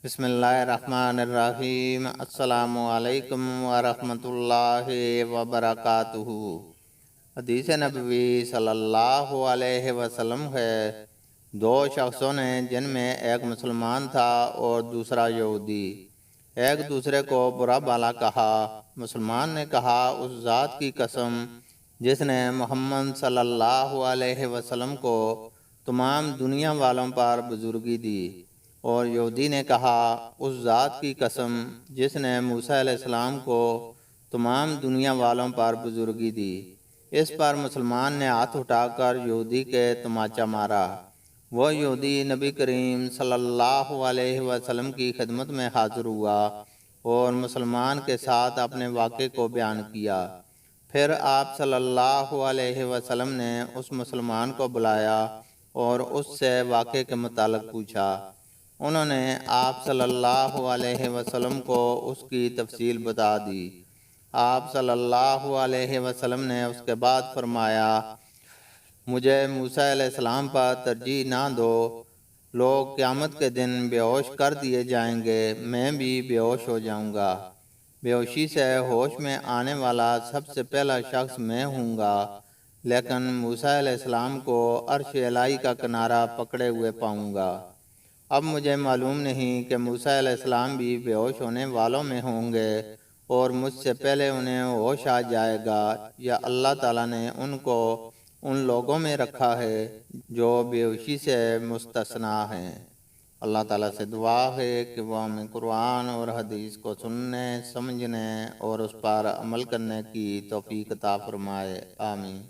بسم اللہ الرحمن الرحیم۔ السلام علیکم ورحمۃ اللہ وبرکاتہ۔ حدیث نبوی صلی اللہ علیہ وسلم ہے، دو شخصوں نے جن میں ایک مسلمان تھا اور دوسرا یہودی، ایک دوسرے کو برا بھلا کہا۔ مسلمان نے کہا، اس ذات کی قسم جس نے محمد صلی اللہ علیہ وسلم کو تمام دنیا والوں پر بزرگی دی، اور یہودی نے کہا، اس ذات کی قسم جس نے موسیٰ علیہ السلام کو تمام دنیا والوں پر بزرگی دی۔ اس پر مسلمان نے ہاتھ اٹھا کر یہودی کے تماچا مارا۔ وہ یہودی نبی کریم صلی اللہ علیہ وسلم کی خدمت میں حاضر ہوا اور مسلمان کے ساتھ اپنے واقعے کو بیان کیا۔ پھر آپ صلی اللہ علیہ وسلم نے اس مسلمان کو بلایا اور اس سے واقعے کے متعلق پوچھا۔ انہوں نے آپ صلی اللہ علیہ وسلم کو اس کی تفصیل بتا دی۔ آپ صلی اللہ علیہ وسلم نے اس کے بعد فرمایا، مجھے موسیٰ علیہ السلام پر ترجیح نہ دو۔ لوگ قیامت کے دن بے ہوش کر دیے جائیں گے، میں بھی بے ہوش ہو جاؤں گا۔ بے ہوشی سے ہوش میں آنے والا سب سے پہلا شخص میں ہوں گا، لیکن موسیٰ علیہ السلام کو عرش الہی کا کنارہ پکڑے ہوئے پاؤں گا۔ اب مجھے معلوم نہیں کہ موسیٰ علیہ السلام بھی بے ہوش ہونے والوں میں ہوں گے اور مجھ سے پہلے انہیں ہوش آ جائے گا، یا اللہ تعالیٰ نے ان کو ان لوگوں میں رکھا ہے جو بے ہوشی سے مستثنیٰ ہیں۔ اللہ تعالیٰ سے دعا ہے کہ وہ ہمیں قرآن اور حدیث کو سننے، سمجھنے اور اس پر عمل کرنے کی توفیق عطا فرمائے۔ آمین۔